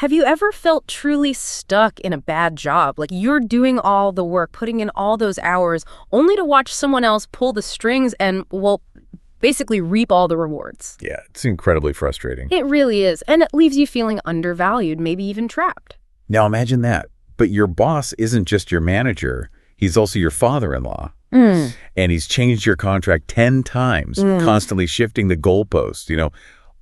Have you ever felt truly stuck in a bad job? Like you're doing all the work, putting in all those hours, only to watch someone else pull the strings and, well, basically reap all the rewards. Yeah, it's incredibly frustrating. It really is. And it leaves you feeling undervalued, maybe even trapped. Now imagine that. But your boss isn't just your manager. He's also your father-in-law. And he's changed your contract 10 times, constantly shifting the goalposts,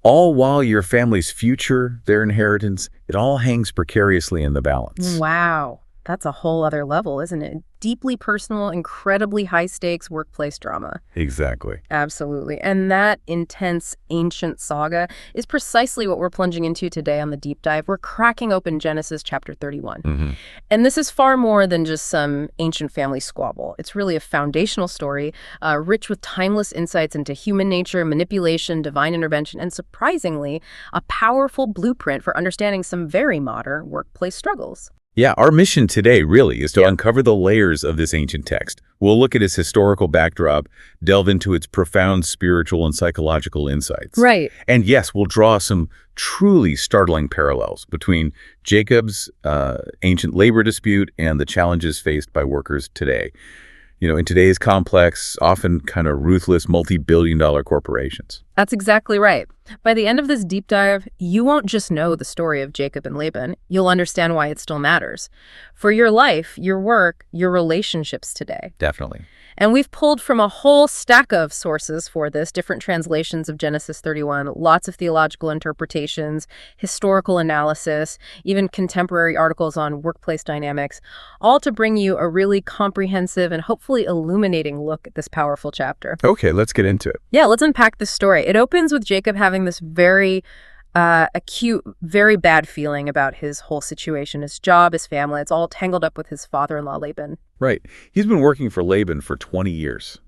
all while your family's future, their inheritance, it all hangs precariously in the balance. Wow. That's a whole other level, isn't it? Deeply personal, incredibly high-stakes workplace drama. Exactly. Absolutely. And that intense ancient saga is precisely what we're plunging into today on the deep dive. We're cracking open Genesis chapter 31. And this is far more than just some ancient family squabble. It's really a foundational story, rich with timeless insights into human nature, manipulation, divine intervention, and surprisingly, a powerful blueprint for understanding some very modern workplace struggles. Yeah, our mission today really is to uncover the layers of this ancient text. We'll look at its historical backdrop, delve into its profound spiritual and psychological insights. Right. And yes, we'll draw some truly startling parallels between Jacob's ancient labor dispute and the challenges faced by workers today. In today's complex, often kind of ruthless, multi-billion-dollar corporations. That's exactly right. By the end of this deep dive, you won't just know the story of Jacob and Laban. You'll understand why it still matters. For your life, your work, your relationships today. Definitely. And we've pulled from a whole stack of sources for this, different translations of Genesis 31, lots of theological interpretations, historical analysis, even contemporary articles on workplace dynamics, all to bring you a really comprehensive and hopefully illuminating look at this powerful chapter. Okay, let's get into it. Yeah, let's unpack this story. It opens with Jacob having this very acute, very bad feeling about his whole situation, his job, his family. It's all tangled up with his father-in-law, Laban. Right. He's been working for Laban for 20 years.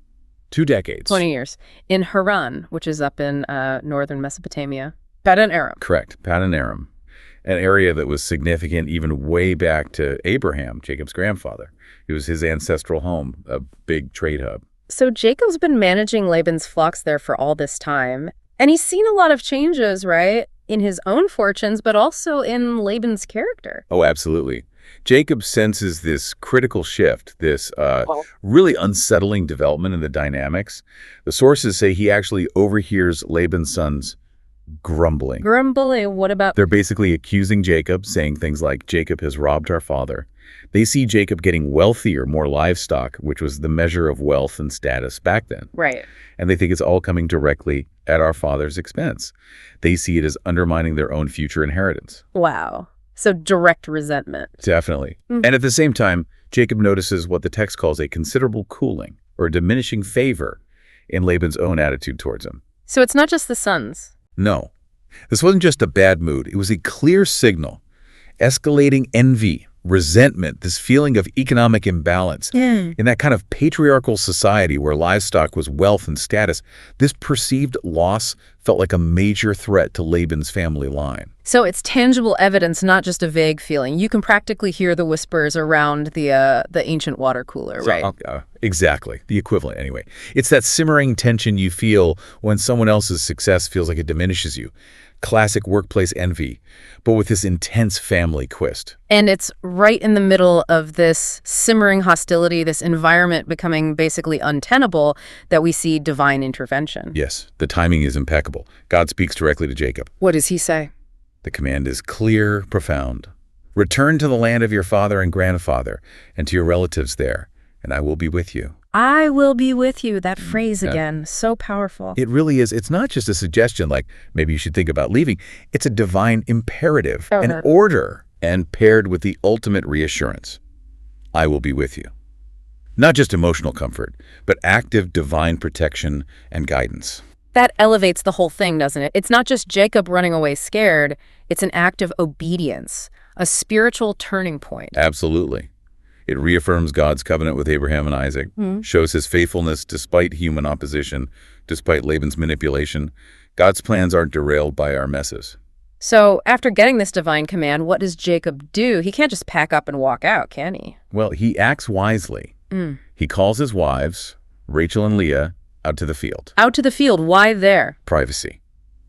2 decades. 20 years. In Haran, which is up in northern Mesopotamia. Padan Aram. Correct. Padan Aram. An area that was significant even way back to Abraham, Jacob's grandfather. It was his ancestral home, a big trade hub. So Jacob's been managing Laban's flocks there for all this time. And he's seen a lot of changes, right? In his own fortunes, but also in Laban's character. Oh, absolutely. Jacob senses this critical shift, this really unsettling development in the dynamics. The sources say he actually overhears Laban's sons grumbling. Grumbling? What about? They're basically accusing Jacob, saying things like, Jacob has robbed our father. They see Jacob getting wealthier, more livestock, which was the measure of wealth and status back then. Right. And they think it's all coming directly at our father's expense. They see it as undermining their own future inheritance. Wow. So direct resentment. Definitely. And at the same time, Jacob notices what the text calls a considerable cooling or diminishing favor in Laban's own attitude towards him. So it's not just the sons. No. This wasn't just a bad mood. It was a clear signal. Escalating envy, resentment, this feeling of economic imbalance. In that kind of patriarchal society where livestock was wealth and status, this perceived loss felt like a major threat to Laban's family line. So it's tangible evidence, not just a vague feeling. You can practically hear the whispers around the ancient water cooler, right? Exactly. The equivalent, anyway. It's that simmering tension you feel when someone else's success feels like it diminishes you. Classic workplace envy, but with this intense family twist. And it's right in the middle of this simmering hostility, this environment becoming basically untenable, that we see divine intervention. Yes, the timing is impeccable. God speaks directly to Jacob. What does he say? The command is clear, profound. Return to the land of your father and grandfather and to your relatives there, and I will be with you. I will be with you. That phrase again, so powerful. It really is. It's not just a suggestion like maybe you should think about leaving. It's a divine imperative, an order, and paired with the ultimate reassurance. I will be with you. Not just emotional comfort, but active divine protection and guidance. That elevates the whole thing, doesn't it? It's not just Jacob running away scared. It's an act of obedience, a spiritual turning point. Absolutely. It reaffirms God's covenant with Abraham and Isaac, shows his faithfulness despite human opposition, despite Laban's manipulation. God's plans aren't derailed by our messes. So after getting this divine command, what does Jacob do? He can't just pack up and walk out, can he? Well, he acts wisely. He calls his wives, Rachel and Leah, out to the field. Out to the field. Why there? Privacy.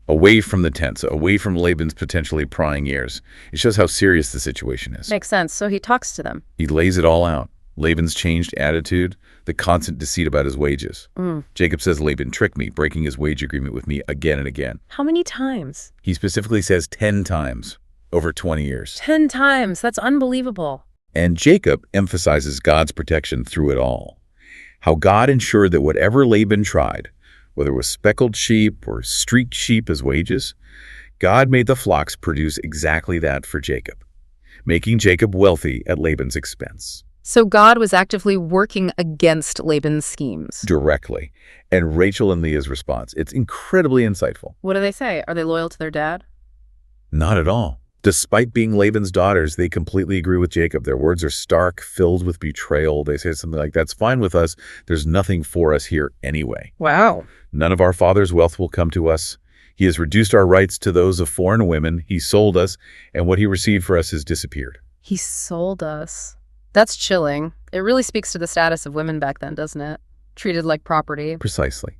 away from the tents, away from Laban's potentially prying ears. It shows how serious the situation is. Makes sense. So he talks to them. He lays it all out. Laban's changed attitude, the constant deceit about his wages. Jacob says Laban tricked me, breaking his wage agreement with me again and again. How many times? He specifically says 10 times over 20 years. 10 times. That's unbelievable. And Jacob emphasizes God's protection through it all. How God ensured that whatever Laban tried, whether it was speckled sheep or streaked sheep as wages, God made the flocks produce exactly that for Jacob, making Jacob wealthy at Laban's expense. So God was actively working against Laban's schemes. Directly. And Rachel and Leah's response, it's incredibly insightful. What do they say? Are they loyal to their dad? Not at all. Despite being Laban's daughters, they completely agree with Jacob. Their words are stark, filled with betrayal. They say something like, that's fine with us. There's nothing for us here anyway. Wow. None of our father's wealth will come to us. He has reduced our rights to those of foreign women. He sold us, and what he received for us has disappeared. He sold us. That's chilling. It really speaks to the status of women back then, doesn't it? Treated like property. Precisely.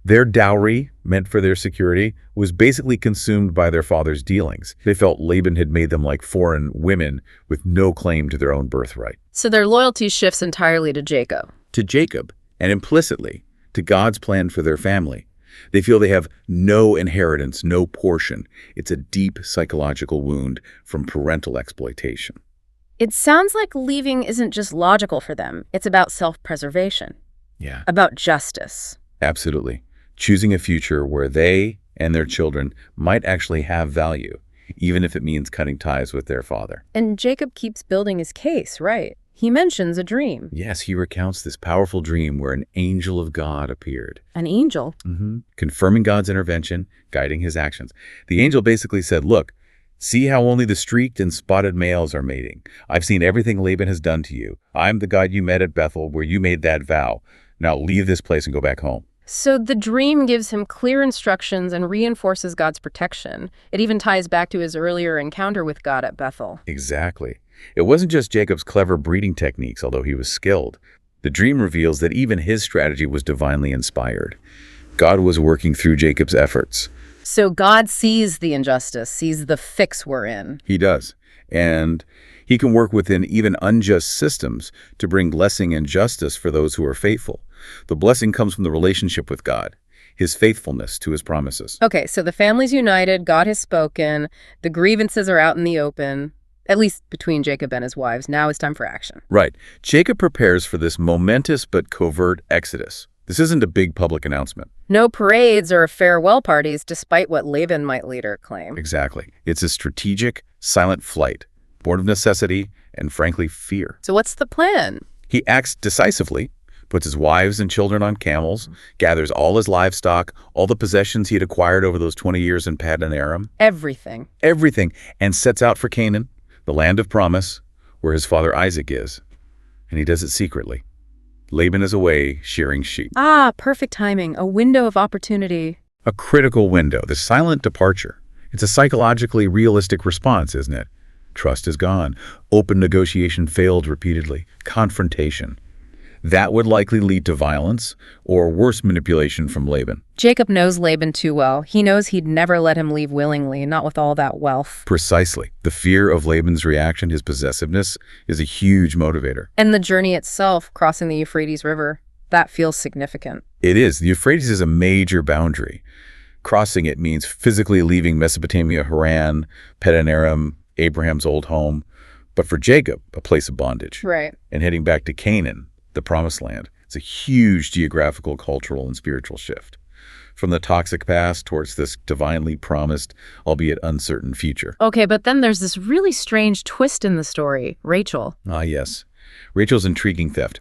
Their dowry, meant for their security, was basically consumed by their father's dealings. They felt Laban had made them like foreign women with no claim to their own birthright. So their loyalty shifts entirely to Jacob. To Jacob, and implicitly, to God's plan for their family. They feel they have no inheritance, no portion. It's a deep psychological wound from parental exploitation. It sounds like leaving isn't just logical for them. It's about self-preservation. Yeah. About justice. Absolutely. Choosing a future where they and their children might actually have value, even if it means cutting ties with their father. And Jacob keeps building his case, right? He mentions a dream. Yes, he recounts this powerful dream where an angel of God appeared. An angel? Confirming God's intervention, guiding his actions. The angel basically said, look, see how only the streaked and spotted males are mating. I've seen everything Laban has done to you. I'm the God you met at Bethel where you made that vow. Now leave this place and go back home. So the dream gives him clear instructions and reinforces God's protection. It even ties back to his earlier encounter with God at Bethel. Exactly. It wasn't just Jacob's clever breeding techniques, although he was skilled. The dream reveals that even his strategy was divinely inspired. God was working through Jacob's efforts. So God sees the injustice, sees the fix we're in. He does. And he can work within even unjust systems to bring blessing and justice for those who are faithful. The blessing comes from the relationship with God, his faithfulness to his promises. Okay, so the family's united, God has spoken, the grievances are out in the open, at least between Jacob and his wives. Now it's time for action. Right. Jacob prepares for this momentous but covert exodus. This isn't a big public announcement. No parades or farewell parties, despite what Laban might later claim. Exactly. It's a strategic, silent flight, born of necessity and, frankly, fear. So what's the plan? He acts decisively, puts his wives and children on camels, gathers all his livestock, all the possessions he had acquired over those 20 years in Paddan Aram. Everything. Everything, and sets out for Canaan, the land of promise, where his father Isaac is. And he does it secretly. Laban is away shearing sheep. Ah, perfect timing. A window of opportunity. A critical window, the silent departure. It's a psychologically realistic response, isn't it? Trust is gone. Open negotiation failed repeatedly. Confrontation. That would likely lead to violence or worse manipulation from Laban. Jacob knows Laban too well. He knows he'd never let him leave willingly, not with all that wealth. Precisely. The fear of Laban's reaction, his possessiveness, is a huge motivator. And the journey itself, crossing the Euphrates River, that feels significant. It is. The Euphrates is a major boundary. Crossing it means physically leaving Mesopotamia, Haran, Paddan Aram, Abraham's old home, but for Jacob, a place of bondage. Right. And heading back to Canaan, the promised land. It's a huge geographical, cultural, and spiritual shift. From the toxic past towards this divinely promised, albeit uncertain future. Okay, but then there's this really strange twist in the story. Rachel. Ah, yes. Rachel's intriguing theft.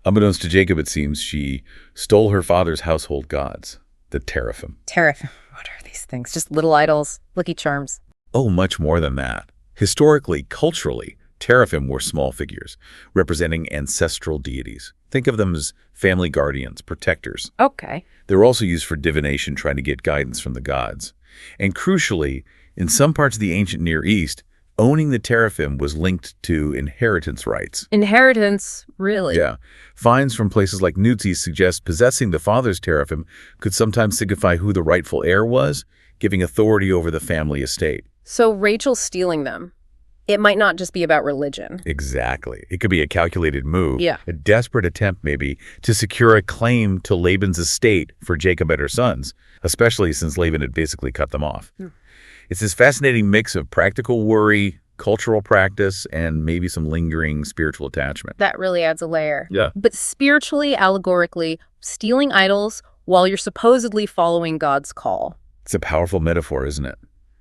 Unbeknownst to Jacob, it seems, she stole her father's household gods, the teraphim. Teraphim. What are these things? Just little idols, lucky charms. Oh, much more than that. Historically, culturally, teraphim were small figures, representing ancestral deities. Think of them as family guardians, protectors. Okay. They were also used for divination, trying to get guidance from the gods. And crucially, in some parts of the ancient Near East, owning the teraphim was linked to inheritance rights. Inheritance, really? Yeah. Finds from places like Nutsi suggest possessing the father's teraphim could sometimes signify who the rightful heir was, giving authority over the family estate. So Rachel's stealing them. It might not just be about religion. Exactly. It could be a calculated move, Yeah. a desperate attempt maybe to secure a claim to Laban's estate for Jacob and her sons, especially since Laban had basically cut them off. It's this fascinating mix of practical worry, cultural practice, and maybe some lingering spiritual attachment. That really adds a layer. Yeah. But spiritually, allegorically, stealing idols while you're supposedly following God's call. It's a powerful metaphor, isn't it?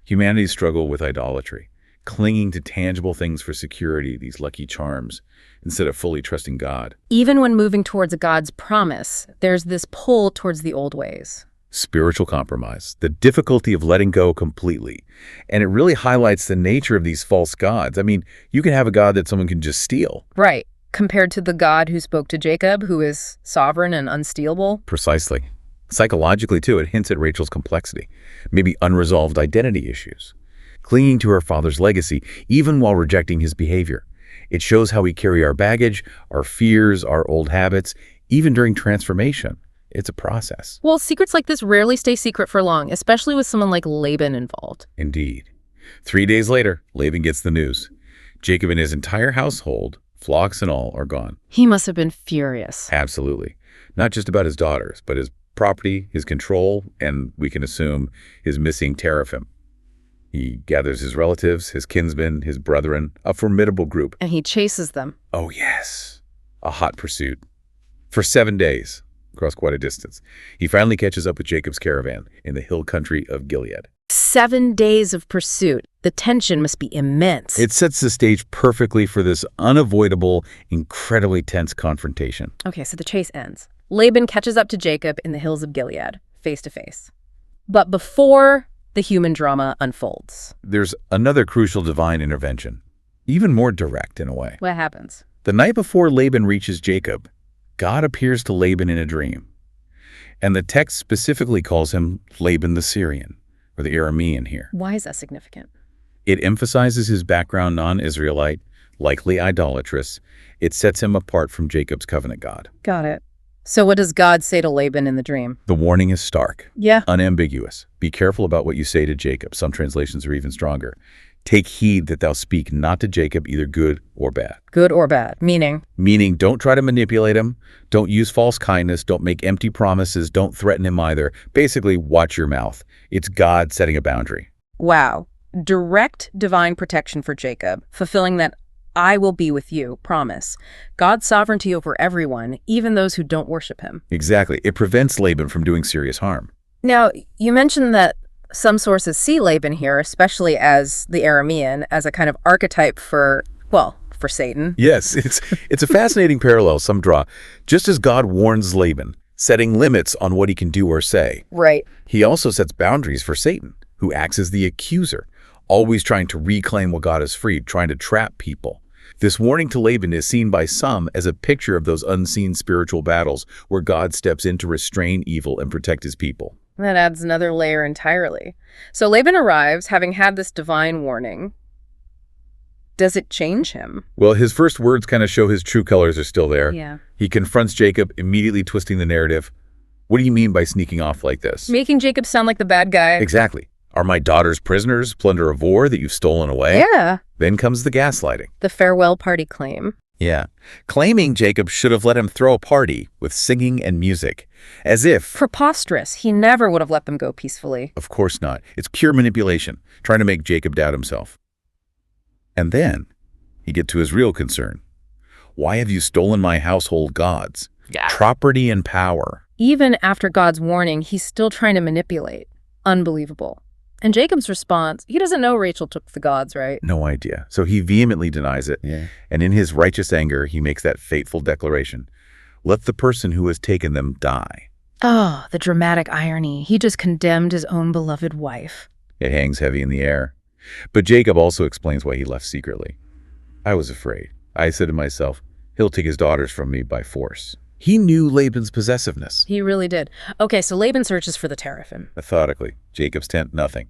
Humanity's struggle with idolatry, clinging to tangible things for security, these lucky charms, instead of fully trusting God. Even when moving towards God's promise, there's this pull towards the old ways. Spiritual compromise, the difficulty of letting go completely. And it really highlights the nature of these false gods. I mean, you can have a God that someone can just steal. Right. Compared to the God who spoke to Jacob, who is sovereign and unstealable. Precisely. Psychologically, too, it hints at Rachel's complexity, maybe unresolved identity issues. Clinging to her father's legacy, even while rejecting his behavior. It shows how we carry our baggage, our fears, our old habits, even during transformation. It's a process. Well, secrets like this rarely stay secret for long, especially with someone like Laban involved. Indeed. 3 days later, Laban gets the news. Jacob and his entire household, flocks and all, are gone. He must have been furious. Absolutely. Not just about his daughters, but his property, his control, and we can assume his missing teraphim. He gathers his relatives, his kinsmen, his brethren, a formidable group. And he chases them. Oh, yes. A hot pursuit. For 7 days, across quite a distance, he finally catches up with Jacob's caravan in the hill country of Gilead. 7 days of pursuit. The tension must be immense. It sets the stage perfectly for this unavoidable, incredibly tense confrontation. Okay, so the chase ends. Laban catches up to Jacob in the hills of Gilead, face to face. But before the human drama unfolds. There's another crucial divine intervention, even more direct in a way. What happens? The night before Laban reaches Jacob, God appears to Laban in a dream. And the text specifically calls him Laban the Syrian, or the Aramean here. Why is that significant? It emphasizes his background non-Israelite, likely idolatrous. It sets him apart from Jacob's covenant God. Got it. So what does God say to Laban in the dream? The warning is stark, Yeah. unambiguous. Be careful about what you say to Jacob. Some translations are even stronger. Take heed that thou speak not to Jacob either good or bad. Good or bad, meaning? Meaning, don't try to manipulate him. Don't use false kindness. Don't make empty promises. Don't threaten him either. Basically, watch your mouth. It's God setting a boundary. Wow. Direct divine protection for Jacob, fulfilling that I will be with you promise. God's sovereignty over everyone, even those who don't worship him. Exactly. It prevents Laban from doing serious harm. Now, you mentioned that some sources see Laban here, especially as the Aramean, as a kind of archetype for Satan. Yes, it's a fascinating parallel some draw. Just as God warns Laban, setting limits on what he can do or say, Right. he also sets boundaries for Satan, who acts as the accuser, always trying to reclaim what God has freed, trying to trap people. This warning to Laban is seen by some as a picture of those unseen spiritual battles where God steps in to restrain evil and protect his people. That adds another layer entirely. So Laban arrives, having had this divine warning. Does it change him? Well, his first words kind of show his true colors are still there. Yeah. He confronts Jacob, immediately twisting the narrative. What do you mean by sneaking off like this? Making Jacob sound like the bad guy. Exactly. Are my daughters prisoners, plunder of war that you've stolen away? Yeah. Then comes the gaslighting. The farewell party claim. Yeah. Claiming Jacob should have let him throw a party with singing and music. As if... Preposterous. He never would have let them go peacefully. Of course not. It's pure manipulation, trying to make Jacob doubt himself. And then he gets to his real concern. Why have you stolen my household gods? Yeah. Property and power. Even after God's warning, he's still trying to manipulate. Unbelievable. And Jacob's response, he doesn't know Rachel took the gods, right? No idea. So he vehemently denies it. Yeah. And in his righteous anger, he makes that fateful declaration. Let the person who has taken them die. Oh, the dramatic irony. He just condemned his own beloved wife. It hangs heavy in the air. But Jacob also explains why he left secretly. I was afraid. I said to myself, he'll take his daughters from me by force. He knew Laban's possessiveness. He really did. Okay, so Laban searches for the teraphim. Methodically. Jacob's tent, nothing.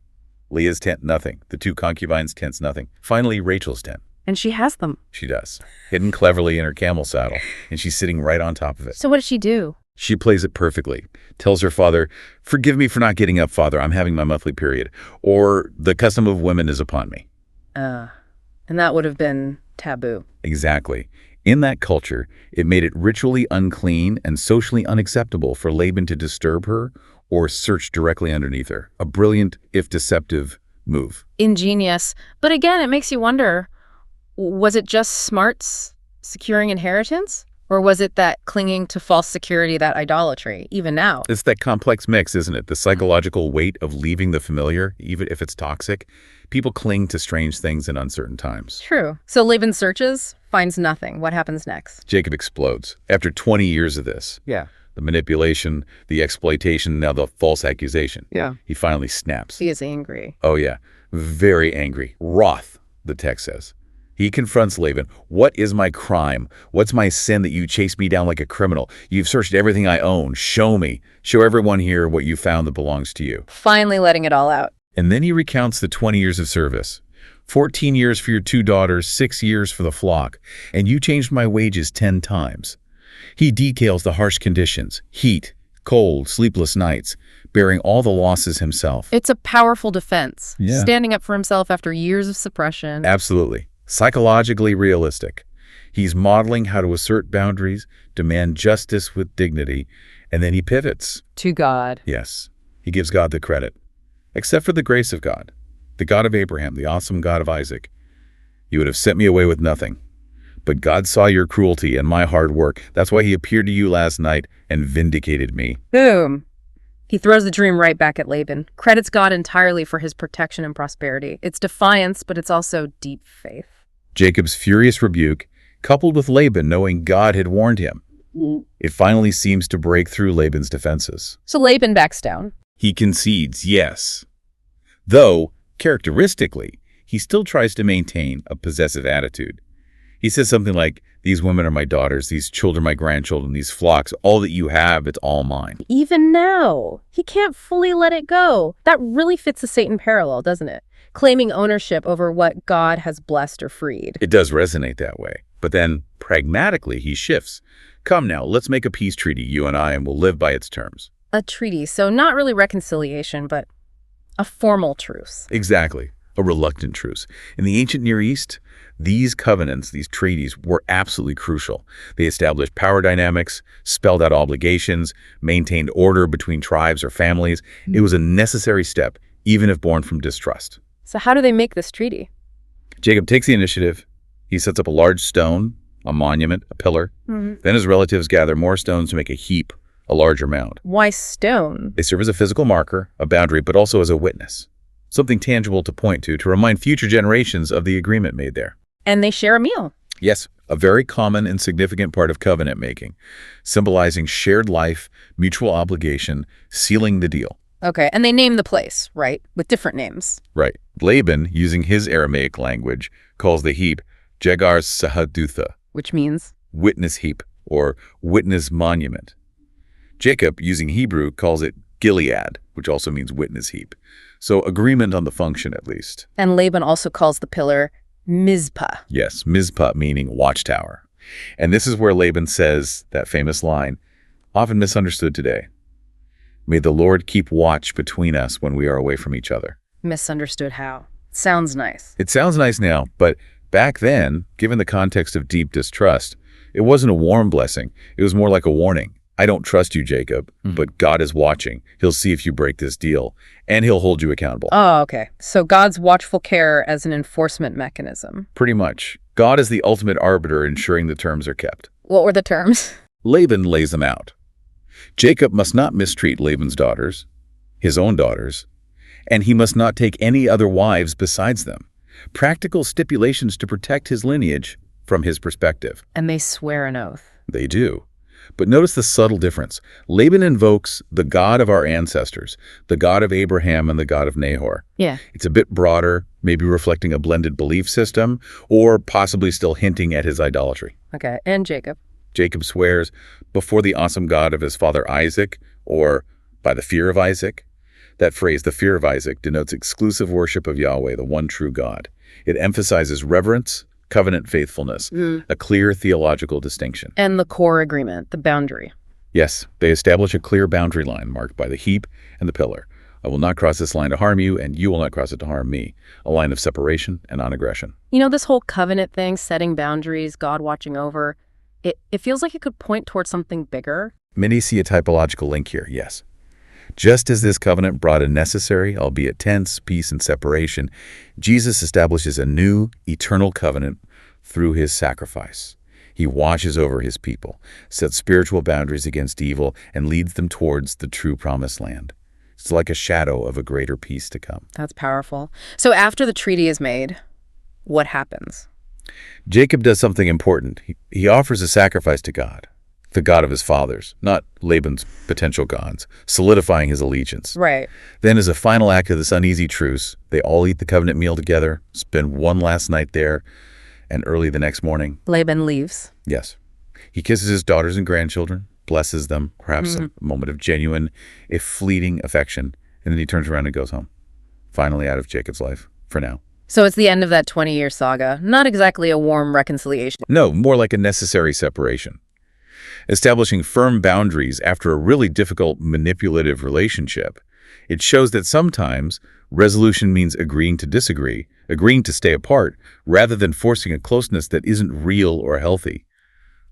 Leah's tent, nothing. The two concubines' tents, nothing. Finally, Rachel's tent. And she has them. She does. Hidden cleverly in her camel saddle, and she's sitting right on top of it. So what does she do? She plays it perfectly. Tells her father, "Forgive me for not getting up, father. I'm having my monthly period." Or, "The custom of women is upon me." And that would have been taboo. Exactly. In that culture, it made it ritually unclean and socially unacceptable for Laban to disturb her or search directly underneath her. A brilliant, if deceptive, move. Ingenious. But again, it makes you wonder, was it just smarts securing inheritance? Or was it that clinging to false security, that idolatry, even now? It's that complex mix, isn't it? The psychological weight of leaving the familiar, even if it's toxic. People cling to strange things in uncertain times. True. So Laban searches, finds nothing. What happens next? Jacob explodes. After 20 years of this. Yeah. The manipulation, the exploitation, now the false accusation. Yeah. He finally snaps. He is angry. Oh, yeah. Very angry. Wroth, the text says. He confronts Laban. "What is my crime? What's my sin that you chase me down like a criminal? You've searched everything I own. Show me. Show everyone here what you found that belongs to you." Finally letting it all out. And then he recounts the 20 years of service. 14 years for your 2 daughters, 6 years for the flock, and you changed my wages 10 times. He details the harsh conditions, heat, cold, sleepless nights, bearing all the losses himself. It's a powerful defense. Yeah. Standing up for himself after years of suppression. Absolutely. Psychologically realistic. He's modeling how to assert boundaries, demand justice with dignity, and then he pivots. To God. Yes, he gives God the credit. Except for the grace of God, the God of Abraham, the awesome God of Isaac. "You would have sent me away with nothing. But God saw your cruelty and my hard work. That's why he appeared to you last night and vindicated me." Boom. He throws the dream right back at Laban. Credits God entirely for his protection and prosperity. It's defiance, but it's also deep faith. Jacob's furious rebuke, coupled with Laban knowing God had warned him, it finally seems to break through Laban's defenses. So Laban backs down. He concedes, yes. Though, characteristically, he still tries to maintain a possessive attitude. He says something like, "These women are my daughters, these children my grandchildren, these flocks, all that you have, it's all mine." Even now, he can't fully let it go. That really fits the Satan parallel, doesn't it? Claiming ownership over what God has blessed or freed. It does resonate that way. But then, pragmatically, he shifts. "Come now, let's make a peace treaty, you and I, and we'll live by its terms." A treaty, so not really reconciliation, but a formal truce. Exactly. A reluctant truce. In the ancient Near East, these covenants, these treaties, were absolutely crucial. They established power dynamics, spelled out obligations, maintained order between tribes or families. It was a necessary step, even if born from distrust. So how do they make this treaty? Jacob takes the initiative. He sets up a large stone, a monument, a pillar. Then his relatives gather more stones to make a heap, a larger mound. Why stone? They serve as a physical marker, a boundary, but also as a witness. Something tangible to point to remind future generations of the agreement made there. And they share a meal. Yes, a very common and significant part of covenant making, symbolizing shared life, mutual obligation, sealing the deal. Okay, and they name the place, right? With different names. Right. Laban, using his Aramaic language, calls the heap Jegar Sahadutha, Which means? witness heap, or witness monument. Jacob, using Hebrew, calls it Gilead, which also means witness heap. So agreement on the function, at least. And Laban also calls the pillar Mizpah. Yes, Mizpah meaning watchtower. And this is where Laban says that famous line, often misunderstood today. "May the Lord keep watch between us when we are away from each other." Misunderstood how? Sounds nice. It sounds nice now, but back then, given the context of deep distrust, it wasn't a warm blessing. It was more like a warning. "I don't trust you, Jacob, but God is watching. He'll see if you break this deal, and he'll hold you accountable." Oh, okay. So God's watchful care as an enforcement mechanism. Pretty much. God is the ultimate arbiter ensuring the terms are kept. What were the terms? Laban lays them out. Jacob must not mistreat Laban's daughters, his own daughters, and he must not take any other wives besides them. Practical stipulations to protect his lineage from his perspective. And they swear an oath. They do. But notice the subtle difference. Laban invokes the God of our ancestors, the God of Abraham and the God of Nahor. Yeah. It's a bit broader, maybe reflecting a blended belief system, or possibly still hinting at his idolatry. Okay. And Jacob. Jacob swears before the awesome God of his father Isaac, or by the fear of Isaac. That phrase, the fear of Isaac, denotes exclusive worship of Yahweh, the one true God. It emphasizes reverence, covenant faithfulness, a clear theological distinction. And the core agreement, the boundary. Yes, they establish a clear boundary line marked by the heap and the pillar. I will not cross this line to harm you, and you will not cross it to harm me. A line of separation and non-aggression. You know, this whole covenant thing, setting boundaries, God watching over, it feels like it could point towards something bigger. Many see a typological link here, yes. Just as this covenant brought a necessary, albeit tense, peace and separation, Jesus establishes a new, eternal covenant through his sacrifice. He watches over his people, sets spiritual boundaries against evil, and leads them towards the true promised land. It's like a shadow of a greater peace to come. That's powerful. So after the treaty is made, what happens? Jacob does something important. He offers a sacrifice to God, the God of his fathers, not Laban's potential gods, solidifying his allegiance. Right. Then, as a final act of this uneasy truce, they all eat the covenant meal together, spend one last night there, and early the next morning, Laban leaves. yes, he kisses his daughters and grandchildren, blesses them, perhaps a moment of genuine, if fleeting, affection, and then he turns around and goes home, finally out of Jacob's life, for now. So it's the end of that 20-year saga. Not exactly a warm reconciliation. No, more like a necessary separation. Establishing firm boundaries after a really difficult, manipulative relationship, it shows that sometimes resolution means agreeing to disagree, agreeing to stay apart, rather than forcing a closeness that isn't real or healthy.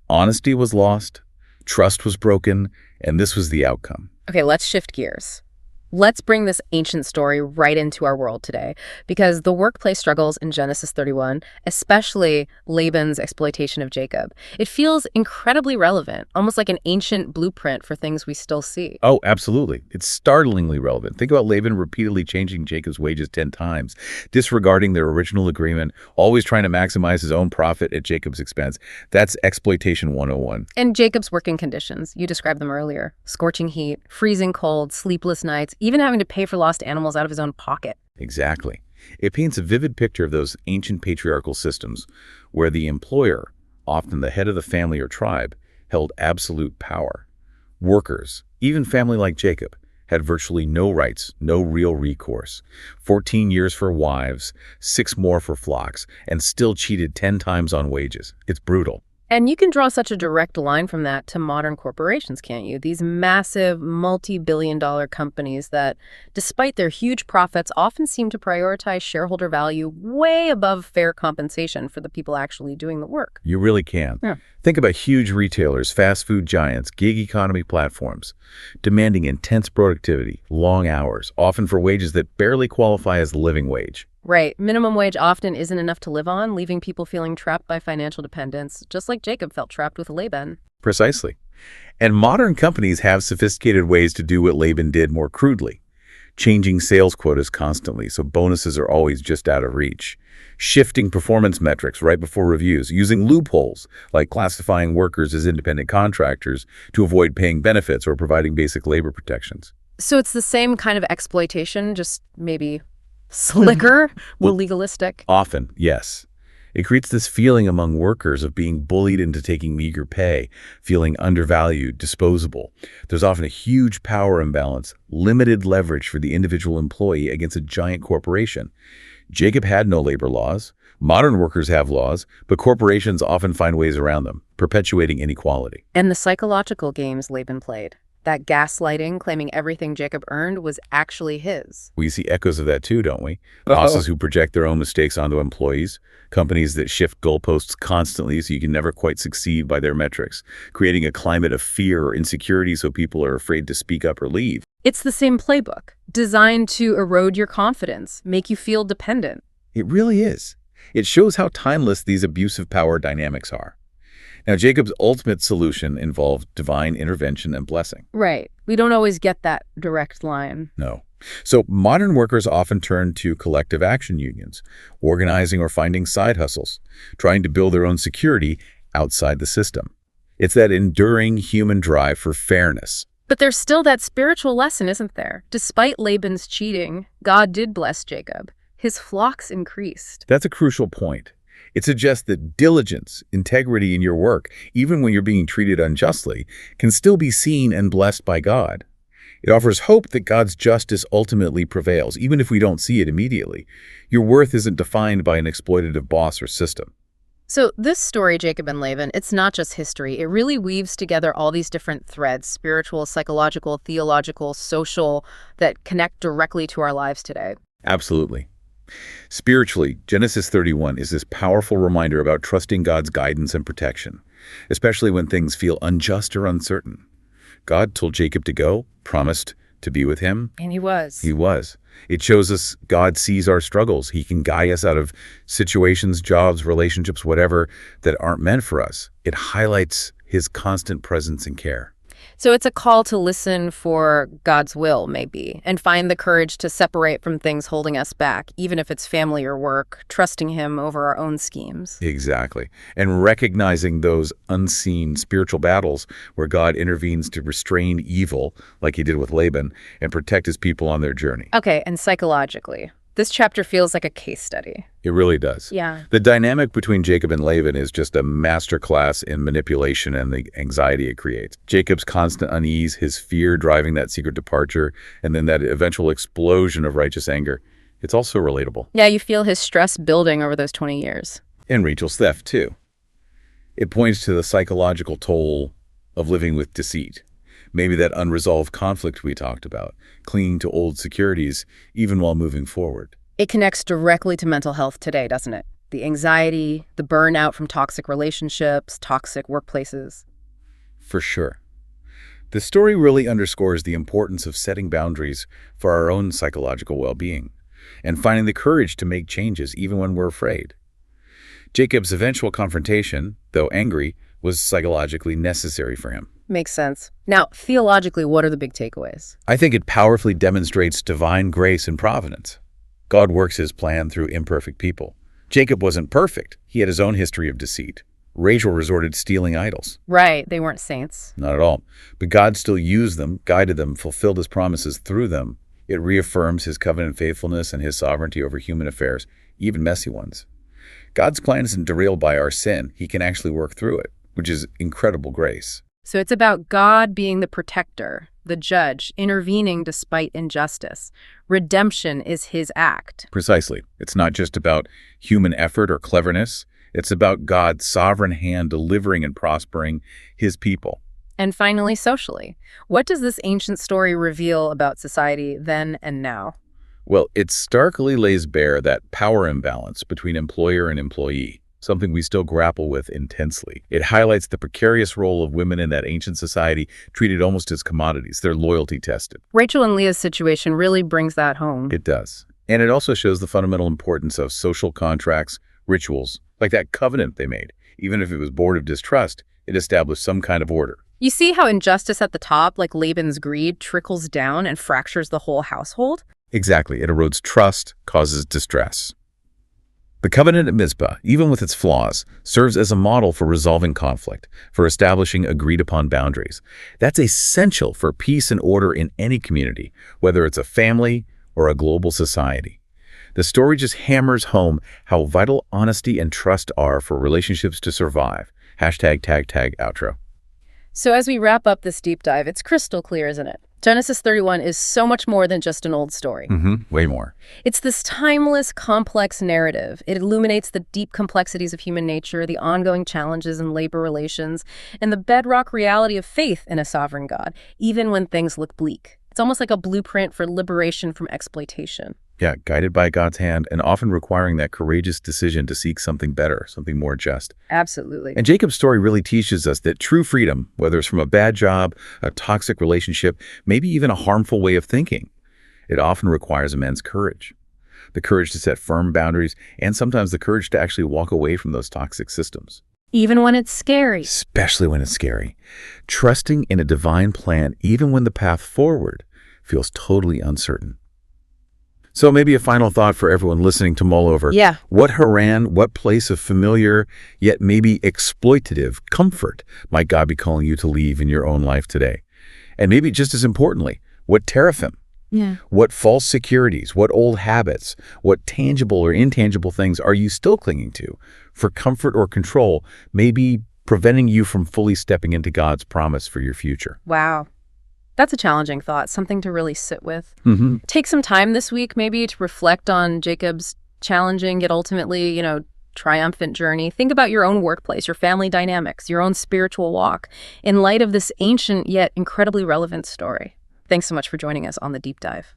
Honesty was lost, trust was broken, and this was the outcome. Okay, let's shift gears. Let's bring this ancient story right into our world today, because the workplace struggles in Genesis 31, especially Laban's exploitation of Jacob, it feels incredibly relevant, almost like an ancient blueprint for things we still see. Oh, absolutely. It's startlingly relevant. Think about Laban repeatedly changing Jacob's wages 10 times, disregarding their original agreement, always trying to maximize his own profit at Jacob's expense. That's exploitation 101. And Jacob's working conditions, you described them earlier. Scorching heat, freezing cold, sleepless nights, even having to pay for lost animals out of his own pocket. Exactly. It paints a vivid picture of those ancient patriarchal systems where the employer, often the head of the family or tribe, held absolute power. Workers, even family like Jacob, had virtually no rights, no real recourse. 14 years for wives, 6 more for flocks, and still cheated 10 times on wages. It's brutal. And you can draw such a direct line from that to modern corporations, can't you? These massive, multi-billion-dollar companies that, despite their huge profits, often seem to prioritize shareholder value way above fair compensation for the people actually doing the work. You really can. Yeah. Think about huge retailers, fast food giants, gig economy platforms, demanding intense productivity, long hours, often for wages that barely qualify as the living wage. Right. Minimum wage often isn't enough to live on, leaving people feeling trapped by financial dependence, just like Jacob felt trapped with Laban. Precisely. And modern companies have sophisticated ways to do what Laban did more crudely, changing sales quotas constantly so bonuses are always just out of reach, shifting performance metrics right before reviews, using loopholes like classifying workers as independent contractors to avoid paying benefits or providing basic labor protections. So it's the same kind of exploitation, just maybe slicker, more legalistic. Often, yes. It creates this feeling among workers of being bullied into taking meager pay, feeling undervalued, disposable. There's often a huge power imbalance, limited leverage for the individual employee against a giant corporation. Jacob had no labor laws. Modern workers have laws, but corporations often find ways around them, perpetuating inequality. And the psychological games Laban played. That gaslighting, claiming everything Jacob earned was actually his. We see echoes of that too, don't we? Bosses who project their own mistakes onto employees, companies that shift goalposts constantly so you can never quite succeed by their metrics, creating a climate of fear or insecurity so people are afraid to speak up or leave. It's the same playbook, designed to erode your confidence, make you feel dependent. It really is. It shows how timeless these abusive power dynamics are. Now, Jacob's ultimate solution involved divine intervention and blessing. Right. We don't always get that direct line. No. So modern workers often turn to collective action unions, organizing or finding side hustles, trying to build their own security outside the system. It's that enduring human drive for fairness. But there's still that spiritual lesson, isn't there? Despite Laban's cheating, God did bless Jacob. His flocks increased. That's a crucial point. It suggests that diligence, integrity in your work, even when you're being treated unjustly, can still be seen and blessed by God. It offers hope that God's justice ultimately prevails, even if we don't see it immediately. Your worth isn't defined by an exploitative boss or system. So this story, Jacob and Laban, it's not just history. It really weaves together all these different threads, spiritual, psychological, theological, social, that connect directly to our lives today. Absolutely. Spiritually, Genesis 31 is this powerful reminder about trusting God's guidance and protection, especially when things feel unjust or uncertain. God told Jacob to go, promised to be with him. And he was. He was. It shows us God sees our struggles. He can guide us out of situations, jobs, relationships, whatever, that aren't meant for us. It highlights his constant presence and care. So it's a call to listen for God's will, maybe, and find the courage to separate from things holding us back, even if it's family or work, trusting him over our own schemes. Exactly. And recognizing those unseen spiritual battles where God intervenes to restrain evil, like he did with Laban, and protect his people on their journey. Okay, and psychologically, this chapter feels like a case study. It really does. Yeah. The dynamic between Jacob and Laban is just a masterclass in manipulation and the anxiety it creates. Jacob's constant unease, his fear driving that secret departure, and then that eventual explosion of righteous anger. It's also relatable. Yeah, you feel his stress building over those 20 years. And Rachel's theft, too. It points to the psychological toll of living with deceit. Maybe that unresolved conflict we talked about, clinging to old securities even while moving forward. It connects directly to mental health today, doesn't it? The anxiety, the burnout from toxic relationships, toxic workplaces. For sure. The story really underscores the importance of setting boundaries for our own psychological well-being and finding the courage to make changes even when we're afraid. Jacob's eventual confrontation, though angry, was psychologically necessary for him. Makes sense. Now, theologically, what are the big takeaways? I think it powerfully demonstrates divine grace and providence. God works his plan through imperfect people. Jacob wasn't perfect. He had his own history of deceit. Rachel resorted to stealing idols. Right, they weren't saints. Not at all. But God still used them, guided them, fulfilled his promises through them. It reaffirms his covenant faithfulness and his sovereignty over human affairs, even messy ones. God's plan isn't derailed by our sin. He can actually work through it, which is incredible grace. So it's about God being the protector, the judge, intervening despite injustice. Redemption is his act. Precisely. It's not just about human effort or cleverness. It's about God's sovereign hand delivering and prospering his people. And finally, socially. What does this ancient story reveal about society then and now? Well, it starkly lays bare that power imbalance between employer and employee, something we still grapple with intensely. It highlights the precarious role of women in that ancient society, treated almost as commodities, their loyalty tested. Rachel and Leah's situation really brings that home. It does. And it also shows the fundamental importance of social contracts, rituals, like that covenant they made. Even if it was born of distrust, it established some kind of order. You see how injustice at the top, like Laban's greed, trickles down and fractures the whole household? Exactly. It erodes trust, causes distress. The covenant at Mizpah, even with its flaws, serves as a model for resolving conflict, for establishing agreed-upon boundaries. That's essential for peace and order in any community, whether it's a family or a global society. The story just hammers home how vital honesty and trust are for relationships to survive. Hashtag tag outro. So as we wrap up this deep dive, it's crystal clear, isn't it? Genesis 31 is so much more than just an old story. Way more. It's this timeless, complex narrative. It illuminates the deep complexities of human nature, the ongoing challenges in labor relations, and the bedrock reality of faith in a sovereign God, even when things look bleak. It's almost like a blueprint for liberation from exploitation. Yeah, guided by God's hand and often requiring that courageous decision to seek something better, something more just. Absolutely. And Jacob's story really teaches us that true freedom, whether it's from a bad job, a toxic relationship, maybe even a harmful way of thinking, it often requires immense courage. The courage to set firm boundaries and sometimes the courage to actually walk away from those toxic systems. Even when it's scary. Especially when it's scary. Trusting in a divine plan even when the path forward feels totally uncertain. So maybe a final thought for everyone listening to mull over. Yeah. What Haran, what place of familiar, yet maybe exploitative comfort might God be calling you to leave in your own life today? And maybe just as importantly, what teraphim? Yeah. What false securities, what old habits, what tangible or intangible things are you still clinging to for comfort or control, maybe preventing you from fully stepping into God's promise for your future? Wow. That's a challenging thought, something to really sit with. Mm-hmm. Take some time this week maybe to reflect on Jacob's challenging yet ultimately, triumphant journey. Think about your own workplace, your family dynamics, your own spiritual walk in light of this ancient yet incredibly relevant story. Thanks so much for joining us on The Deep Dive.